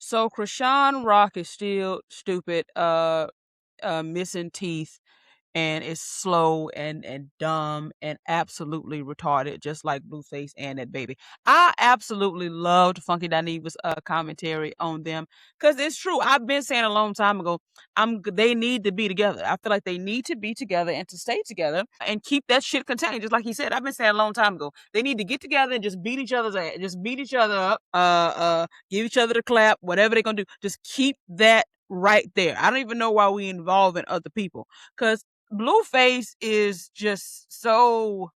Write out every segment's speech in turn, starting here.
So Chrisean Rock is still stupid, missing teeth, and is slow and dumb and absolutely retarded, just like Blueface and that baby. I absolutely loved Funky Dinevah's commentary on them because it's true. I've been saying a long time ago, they need to be together. I feel like they need to be together and to stay together and keep that shit contained. Just like he said, I've been saying a long time ago, they need to get together and just beat each other's ass, just beat each other up, give each other the clap, whatever they're gonna do. Just keep that right there. I don't even know why we involve in other people because Blueface is just so.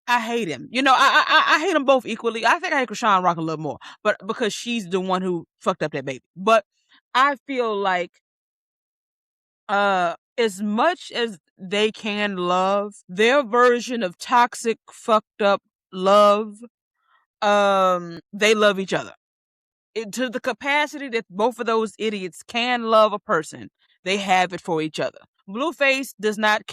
I hate him. I hate them both equally. I think I hate Chrisean Rock a little more, but because she's the one who fucked up that baby. But I feel like, as much as they can love their version of toxic, fucked up love, they love each other. To the capacity that both of those idiots can love a person, they have it for each other. Blueface has not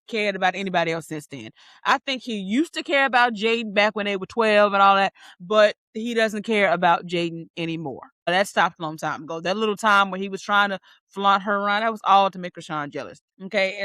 cared about anybody else since then. I think he used to care about Jaden back when they were 12 and all that, but he doesn't care about Jaden anymore. That stopped a long time ago. That little time when he was trying to flaunt her around, that was all to make Chrisean jealous. Okay,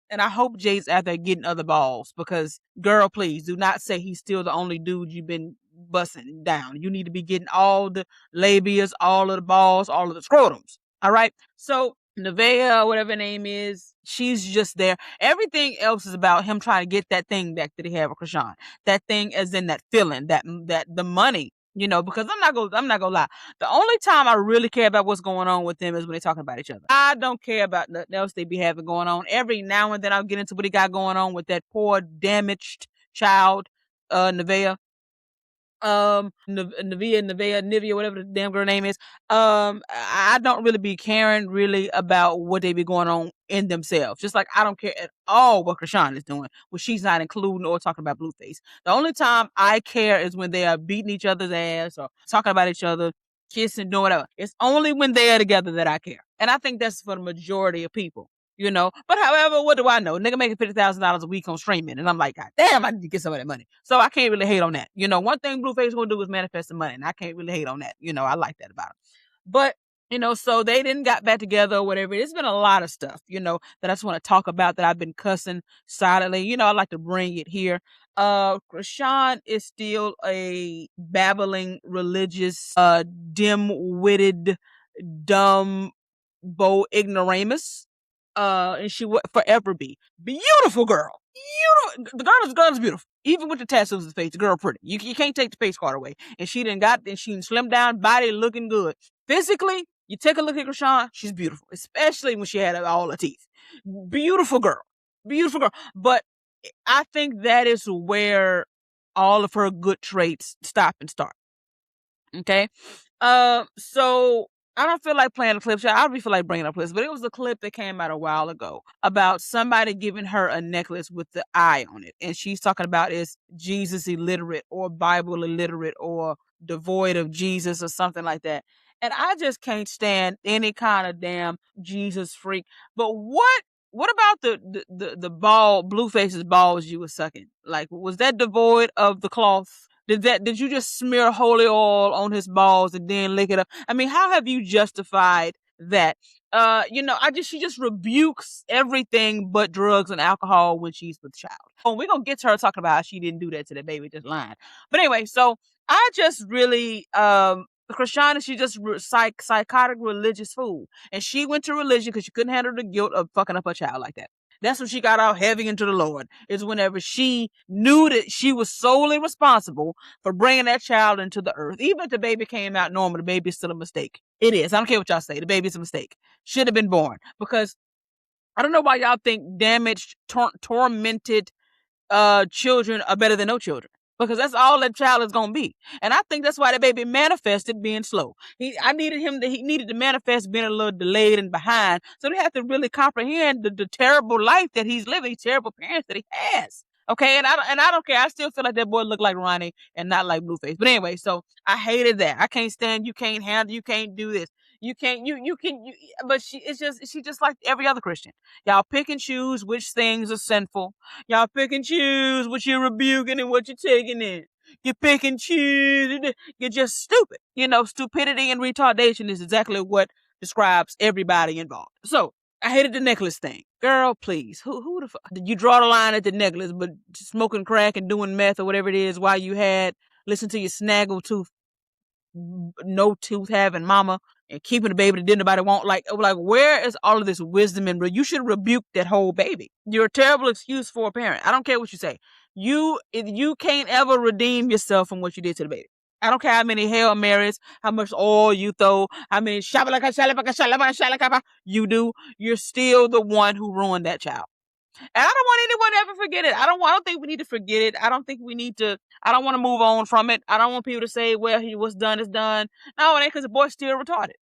and I hope Jade's out there getting other balls because, girl, please do not say he's still the only dude you've been busting down. You need to be getting all the labias, all of the balls, all of the scrotums. All right. So Neveah, whatever her name is, she's just there. Everything else is about him trying to get that thing back that he had with Chrisean. That thing, as in that feeling, that the money. Because I'm not gonna lie. The only time I really care about what's going on with them is when they're talking about each other. I don't care about nothing else they be having going on. Every now and then I'll get into what he got going on with that poor damaged child, Neveah. Neveah, whatever the damn girl name is. I don't really be caring really about what they be going on in themselves. Just like I don't care at all what Chrisean is doing, what she's not including or talking about Blueface. The only time I care is when they are beating each other's ass or talking about each other, kissing, doing whatever. It's only when they are together that I care. And I think that's for the majority of people. But however, what do I know? Nigga making $50,000 a week on streaming, and I'm like, God damn, I need to get some of that money. So I can't really hate on that. One thing Blueface gonna do is manifest the money, and I can't really hate on that. I like that about him. But so they didn't got back together or whatever. It's been a lot of stuff, that I just want to talk about that I've been cussing silently. I like to bring it here. Chrisean is still a babbling, religious, dim-witted, dumb, ignoramus. And she would forever be beautiful girl. The girl is beautiful, even with the tattoos on the face. The girl pretty. You can't take the face card away. And she slimmed down, body looking good. Physically, you take a look at Chrisean, she's beautiful, especially when she had all her teeth. Beautiful girl. But I think that is where all of her good traits stop and start. Okay, so I don't feel like playing a clip. I don't really feel like bringing up clips, but it was a clip that came out a while ago about somebody giving her a necklace with the eye on it. And she's talking about is Jesus illiterate or Bible illiterate or devoid of Jesus or something like that. And I just can't stand any kind of damn Jesus freak. But what about the ball, Blueface's balls you were sucking? Like, was that devoid of the cloth? Did you just smear holy oil on his balls and then lick it up? I mean, how have you justified that? She just rebukes everything but drugs and alcohol when she's with child. Oh, we're gonna get to her talking about how she didn't do that to the baby, just lying. But anyway, so I just really Chrisean, she just psychotic religious fool, and she went to religion because she couldn't handle the guilt of fucking up her child like that. That's when she got out heavy into the Lord, is whenever she knew that she was solely responsible for bringing that child into the earth. Even if the baby came out normal, the baby is still a mistake. It is. I don't care what y'all say. The baby's a mistake. Should have been born. Because I don't know why y'all think damaged, tormented children are better than no children. Because that's all that child is going to be. And I think that's why the baby manifested being slow. He needed to manifest being a little delayed and behind. So they have to really comprehend the terrible life that he's living, terrible parents that he has. Okay, and I don't care. I still feel like that boy looked like Ronnie and not like Blueface. But anyway, so I hated that. I can't stand, you can't handle, you can't do this. You can't, but she just like every other Christian. Y'all pick and choose which things are sinful. Y'all pick and choose what you're rebuking and what you're taking in. You pick and choose. You're just stupid. Stupidity and retardation is exactly what describes everybody involved. So I hated the necklace thing. Girl, please. Who the fuck? Did you draw the line at the necklace, but smoking crack and doing meth or whatever it is while you had listen to your snaggle tooth, no tooth having mama and keeping the baby that didn't nobody want? Like where is all of this wisdom? And you should rebuke that whole baby. You're a terrible excuse for a parent. I don't care what you say. You can't ever redeem yourself from what you did to the baby. I don't care how many Hail Marys, how much oil you throw, how many shalaka you do. You're still the one who ruined that child. And I don't want anyone to ever forget it. I don't think we need to forget it. I don't think we need to. I don't want to move on from it. I don't want people to say, well, what's done is done. No, it ain't, because the boy's still retarded.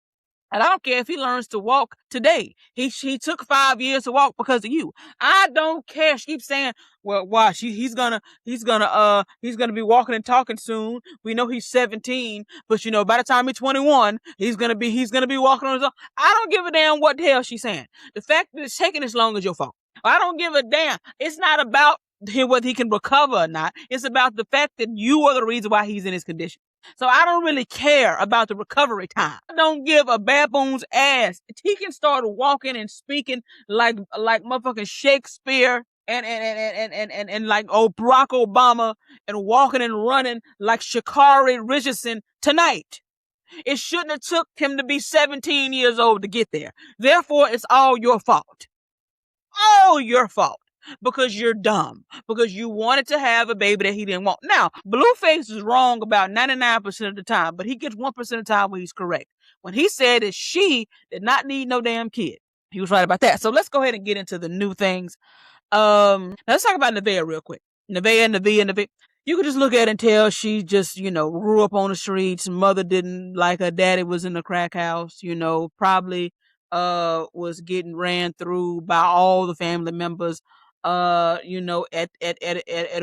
And I don't care if he learns to walk today. He took 5 years to walk because of you. I don't care. She keeps saying, well, watch, he's gonna be walking and talking soon. We know he's 17, but by the time he's 21, he's gonna be walking on his own. I don't give a damn what the hell she's saying. The fact that it's taking as long as your fault. I don't give a damn. It's not about whether he can recover or not. It's about the fact that you are the reason why he's in his condition. So I don't really care about the recovery time. I don't give a baboon's ass. He can start walking and speaking like motherfucking Shakespeare and like Barack Obama, and walking and running like Sha'Carri Richardson tonight. It shouldn't have took him to be 17 years old to get there. Therefore, it's all your fault. All your fault. Because you're dumb. Because you wanted to have a baby that he didn't want. Now, Blueface is wrong about 99% of the time, but he gets 1% of the time when he's correct. When he said that she did not need no damn kid, he was right about that. So let's go ahead and get into the new things. Now let's talk about Neveah real quick. Neveah. You could just look at it and tell she just, grew up on the streets. Mother didn't like her. Daddy was in the crack house, probably was getting ran through by all the family members. At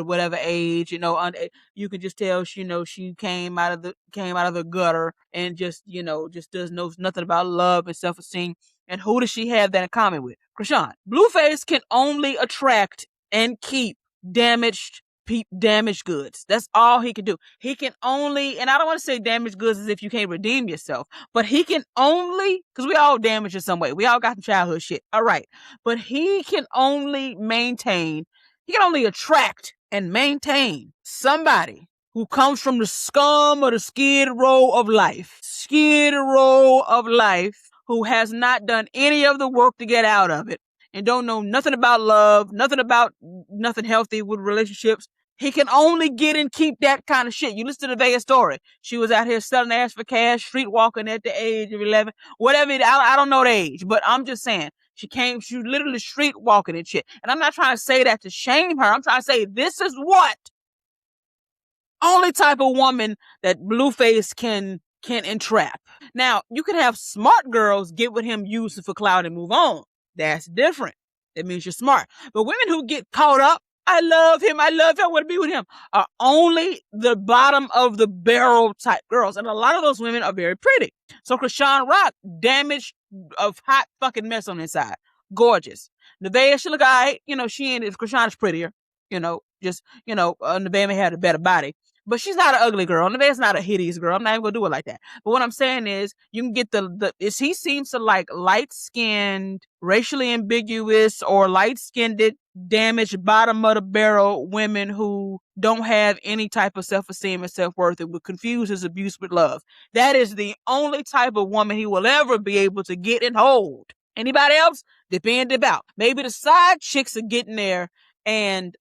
whatever age, you can just tell she came out of the gutter and just knows nothing about love and self-esteem. And who does she have that in common with? Chrisean. Blueface can only attract and keep damaged goods. That's all he can do. He can only, and I don't want to say damaged goods as if you can't redeem yourself, but he can only, because we all damaged in some way. We all got some childhood shit. All right. But he can only attract and maintain somebody who comes from the scum or the skid row of life. Who has not done any of the work to get out of it and don't know nothing about love, nothing healthy with relationships. He can only get and keep that kind of shit. You listen to the Nevaeh story. She was out here selling ass for cash, street walking at the age of 11. Whatever, I don't know the age, but I'm just saying. She was literally street walking and shit. And I'm not trying to say that to shame her. I'm trying to say this is what only type of woman that Blueface can entrap. Now, you could have smart girls get with him, use it for clout, and move on. That's different. That means you're smart. But women who get caught up, I love him, I want to be with him, are only the bottom of the barrel type girls. And a lot of those women are very pretty. So Chrisean Rock, damaged, of hot fucking mess on the inside. Gorgeous. Nevaeh, she look all right. She ain't, if Chrisean is prettier, Nevaeh may have a better body. But she's not an ugly girl. Nevaeh's not a hideous girl. I'm not even gonna do it like that. But what I'm saying is, you can get he seems to like light-skinned, racially ambiguous, or light-skinned, damaged, bottom of the barrel women who don't have any type of self-esteem and self-worth and would confuse his abuse with love. That is the only type of woman he will ever be able to get and hold. Anybody else? Dip in, dip out. Maybe the side chicks are getting there and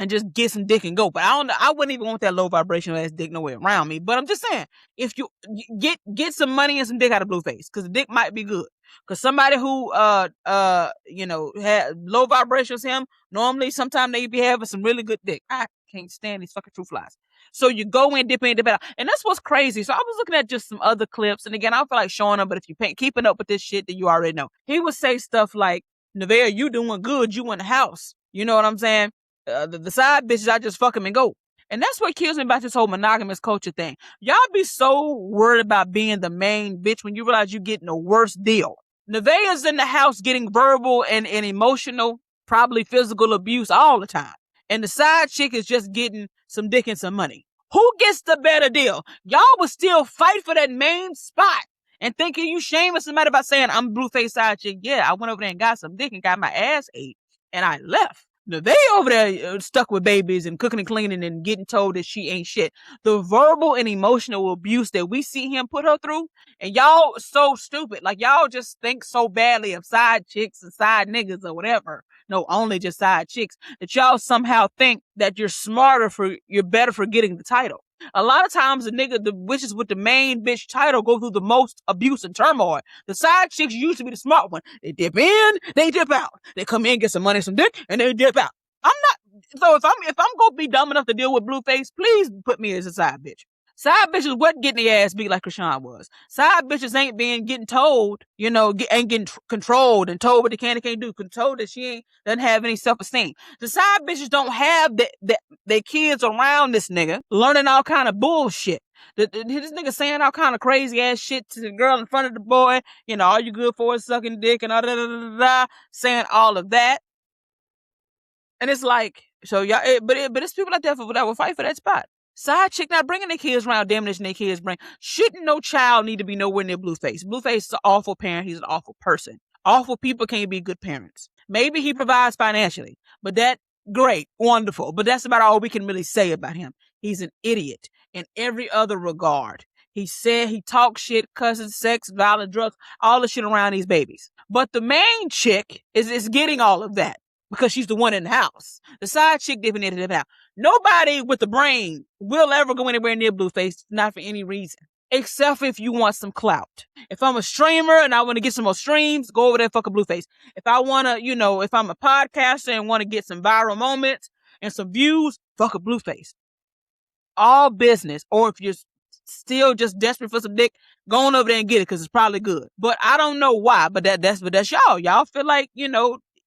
just get some dick and go. But I wouldn't even want that low vibrational ass dick nowhere around me. But I'm just saying, if you get some money and some dick out of Blueface, because the dick might be good. Because somebody who had low vibrations him, normally sometimes they be having some really good dick. I can't stand these fucking true flies. So you go in, dip in, dip out. And that's what's crazy. So I was looking at just some other clips. And again, I don't feel like showing them, but if you keeping up with this shit, then you already know. He would say stuff like, Neveah, you doing good. You in the house. You know what I'm saying? The side bitches, I just fuck them and go. And that's what kills me about this whole monogamous culture thing. Y'all be so worried about being the main bitch when you realize you're getting a worse deal. Nevaeh's in the house getting verbal and emotional, probably physical abuse all the time. And the side chick is just getting some dick and some money. Who gets the better deal? Y'all would still fight for that main spot and thinking you shaming somebody by saying, I'm Blueface side chick. Yeah, I went over there and got some dick and got my ass ate and I left. Nevaeh over there stuck with babies and cooking and cleaning and getting told that she ain't shit. The verbal and emotional abuse that we see him put her through, and y'all so stupid. Like, y'all just think so badly of side chicks and side niggas or whatever. No, only just side chicks. That y'all somehow think that you're better for getting the title. A lot of times the witches with the main bitch title go through the most abuse and turmoil. The side chicks used to be the smart one. They dip in, they dip out. They come in, get some money, some dick, and they dip out. I'm not. So if I'm gonna be dumb enough to deal with Blueface, please put me as a side bitch. Side bitches wasn't getting their ass beat like Chrisean was. Side bitches ain't getting told, ain't getting controlled and told what they can and can't do. Told that she doesn't have any self-esteem. The side bitches don't have their kids around this nigga learning all kind of bullshit. This nigga saying all kind of crazy ass shit to the girl in front of the boy. All you good for is sucking dick and all saying all of that. And it's like, so y'all, but it's people like that that will fight for that spot. Side chick not bringing their kids around, damnation their kids bring. Shouldn't no child need to be nowhere near Blueface. Blueface is an awful parent. He's an awful person. Awful people can't be good parents. Maybe he provides financially, but that, great, wonderful. But that's about all we can really say about him. He's an idiot in every other regard. He talks shit, cusses, sex, violence, drugs, all the shit around these babies. But the main chick is getting all of that because she's the one in the house. The side chick dipping into the house. Nobody with the brain will ever go anywhere near Blueface, not for any reason, except if you want some clout. If I'm a streamer and I want to get some more streams, go over there and fuck a Blueface. If I want to, if I'm a podcaster and want to get some viral moments and some views, fuck a Blueface. All business. Or if you're still just desperate for some dick, go on over there and get it because it's probably good. But I don't know why, but that's y'all. Y'all feel like,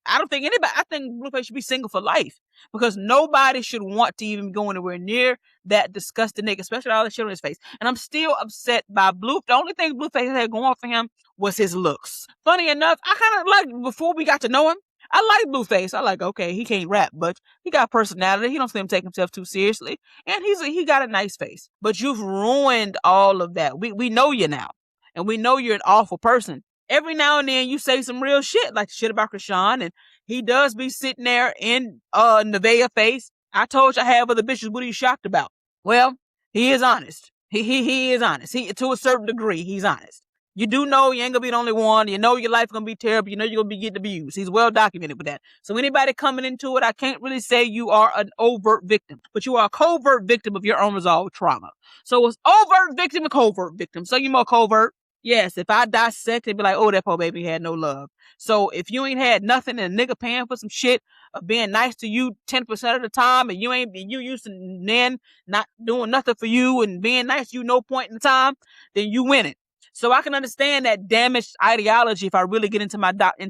I don't think anybody, I think Blueface should be single for life because nobody should want to even go anywhere near that disgusting nigga, especially all the shit on his face. And I'm still upset by The only thing Blueface had going for him was his looks. Funny enough, I kind of like, before we got to know him, I like Blueface. I like, okay, he can't rap, but he got personality. He don't see him take himself too seriously. And he got a nice face. But you've ruined all of that. We know you now. And we know you're an awful person. Every now and then you say some real shit, like shit about Chrisean, and he does be sitting there in Neveah face. I told you I have other bitches. What are you shocked about? Well, he is honest. He is honest. To a certain degree, he's honest. You do know you ain't gonna be the only one. You know your life gonna be terrible. You know you're gonna be getting abused. He's well documented with that. So anybody coming into it, I can't really say you are an overt victim, but you are a covert victim of your unresolved trauma. So it's overt victim and covert victim. So you're more covert. Yes, if I dissect it, be like, oh, that poor baby had no love. So if you ain't had nothing and a nigga paying for some shit of being nice to you 10% of the time and you used to then not doing nothing for you and being nice to you no point in time, then you win it. So I can understand that damaged ideology if I really get into my Dr.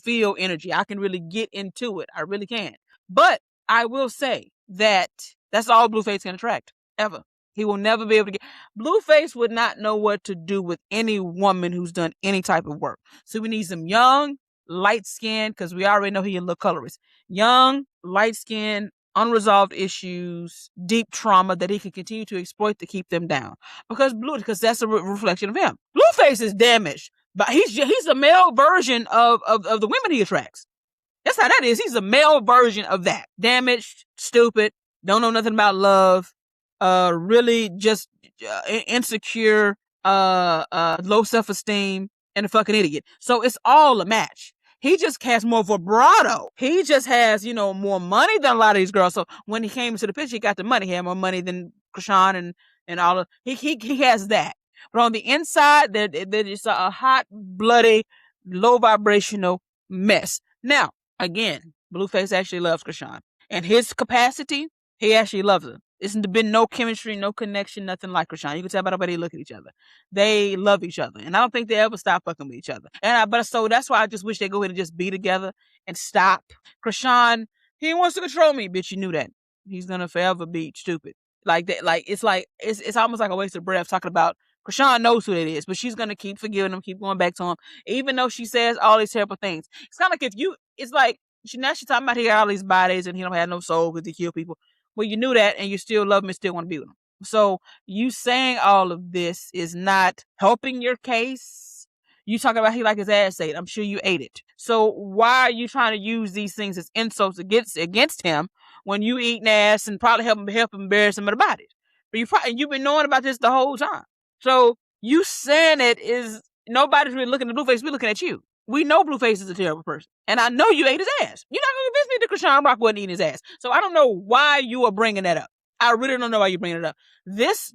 Phil energy. I can really get into it. I really can. But I will say that that's all Blueface can attract, ever. He will never be able to get. Blueface would not know what to do with any woman who's done any type of work. So we need some young, light-skinned, because we already know he a little colorist. Young, light-skinned, unresolved issues, deep trauma that he can continue to exploit to keep them down. Because that's a reflection of him. Blueface is damaged, but he's a male version of the women he attracts. That's how that is. He's a male version of that. Damaged, stupid, don't know nothing about love. Really just insecure, low self-esteem, and a fucking idiot. So it's all a match. He just has more vibrato. He just has, more money than a lot of these girls. So when he came into the picture, he got the money. He had more money than Chrisean and all of. He has that. But on the inside, there is a hot, bloody, low vibrational mess. Now, again, Blueface actually loves Chrisean. And his capacity, he actually loves her. It's been no chemistry, no connection, nothing like Chrisean. You can tell by the way they look at each other. They love each other. And I don't think they ever stop fucking with each other. So that's why I just wish they go ahead and just be together and stop. Chrisean, he wants to control me, bitch. You knew that. He's going to forever be stupid. Like that. It's almost like a waste of breath talking about Chrisean knows who it is, but she's going to keep forgiving him, keep going back to him, even though she says all these terrible things. It's kind of like she's talking about he got all these bodies and he don't have no soul because he kill people. Well, you knew that and you still love him and still want to be with him. So you saying all of this is not helping your case. You talk about he like his ass ate. I'm sure you ate it. So why are you trying to use these things as insults against him when you eating ass and probably help him embarrass him about it? But you've been knowing about this the whole time. So you saying it is nobody's really looking at Blueface. We're looking at you. We know Blueface is a terrible person, and I know you ate his ass. You're not gonna convince me that Chrisean Rock wasn't eating his ass. So I don't know why you are bringing that up. I really don't know why you're bringing it up. This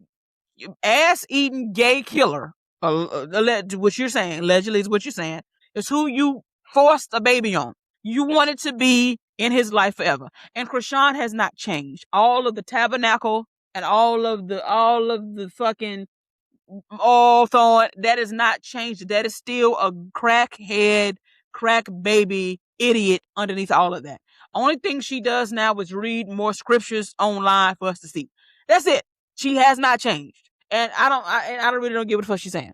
ass-eating gay killer, what you're saying, allegedly is what you're saying, is who you forced a baby on. You wanted to be in his life forever, and Chrisean has not changed. All of the tabernacle and all of the fucking all thought that is not changed. That is still a crackhead, crack baby idiot underneath all of that. Only thing she does now is read more scriptures online for us to see. That's it. She has not changed, and I don't really don't give a fuck she's saying.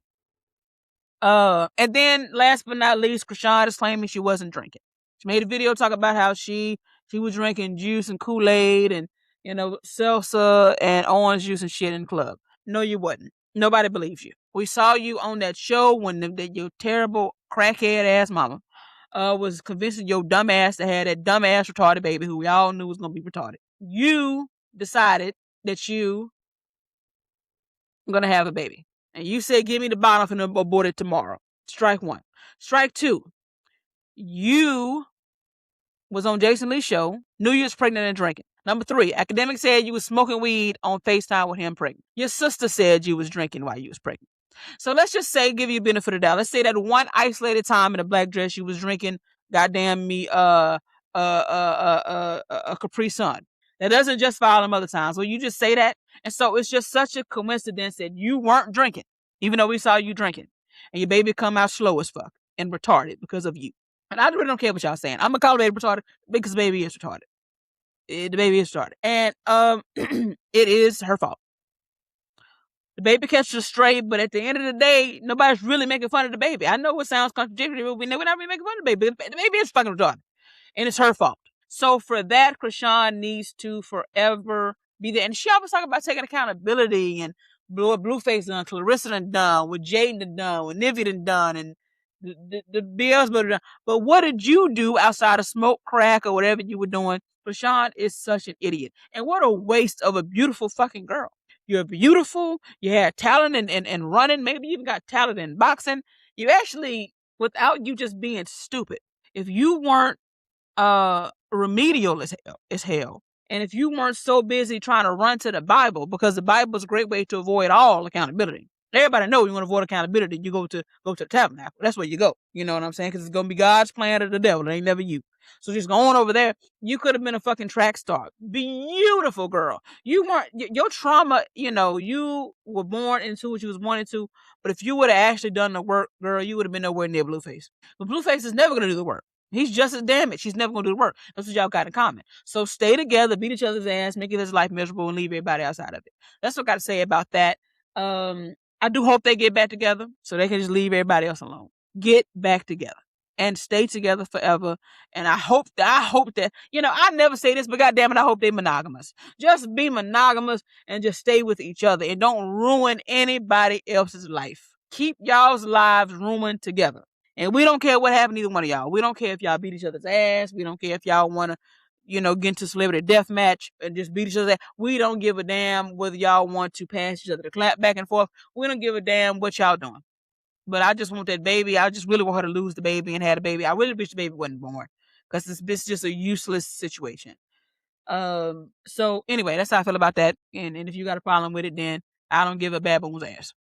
And then last but not least, Chrisean is claiming she wasn't drinking. She made a video talking about how she was drinking juice and Kool-Aid and salsa and orange juice and shit in the club. No, you wasn't. Nobody believes you. We saw you on that show when your terrible crackhead ass mama was convincing your dumb ass to have that dumb ass retarded baby who we all knew was gonna be retarded. You decided that you were gonna have a baby, and you said, "Give me the bottle and abort it tomorrow." Strike one. Strike two. You was on Jason Lee's show, knew you was pregnant and drinking. Number three, academic said you was smoking weed on FaceTime with him pregnant. Your sister said you was drinking while you was pregnant. So let's just say, give you a benefit of the doubt. Let's say that one isolated time in a black dress you was drinking, goddamn me, a Capri Sun. That doesn't justify all them other times. Well, you just say that, and so it's just such a coincidence that you weren't drinking, even though we saw you drinking, and your baby come out slow as fuck and retarded because of you. And I really don't care what y'all saying. I'm gonna call the baby retarded because the baby is retarded. The baby is retarded, and it is her fault. The baby catches a stray, but at the end of the day, nobody's really making fun of the baby. I know it sounds contradictory, but we're not really making fun of the baby. The baby is fucking retarded, and it's her fault. So for that, Chrisean needs to forever be there. And she always talk about taking accountability and Blueface done, Clarissa done, what Jaden done, what Neveah done, and the Beelzebub done. But what did you do outside of smoke crack or whatever you were doing? Chrisean is such an idiot. And what a waste of a beautiful fucking girl. You're beautiful. You had talent and running. Maybe you even got talent in boxing. You actually, without you just being stupid, if you weren't remedial as hell, and if you weren't so busy trying to run to the Bible, because the Bible is a great way to avoid all accountability. Everybody know you want to avoid accountability. You go to the tabernacle. That's where you go. You know what I'm saying? Because it's gonna be God's plan or the devil. It ain't never you. So just going over there. You could have been a fucking track star. Beautiful girl. You weren't. Your trauma. You were born into what you was born into. But if you would have actually done the work, girl, you would have been nowhere near Blueface. But Blueface is never gonna do the work. He's just as damaged. She's never gonna do the work. That's what y'all got in common. So stay together, beat each other's ass, make his life miserable, and leave everybody outside of it. That's what I got to say about that. I do hope they get back together so they can just leave everybody else alone. Get back together and stay together forever. And I hope that, I never say this, but goddamn it, I hope they're monogamous. Just be monogamous and just stay with each other and don't ruin anybody else's life. Keep y'all's lives ruined together. And we don't care what happened to either one of y'all. We don't care if y'all beat each other's ass. We don't care if y'all want to, get into celebrity death match and just beat each other's ass. We don't give a damn whether y'all want to pass each other to clap back and forth. We don't give a damn what y'all doing. But I just want that baby. I just really want her to lose the baby and have a baby. I really wish the baby wasn't born because it's just a useless situation. So anyway, that's how I feel about that. And if you got a problem with it, then I don't give a bad boom's ass.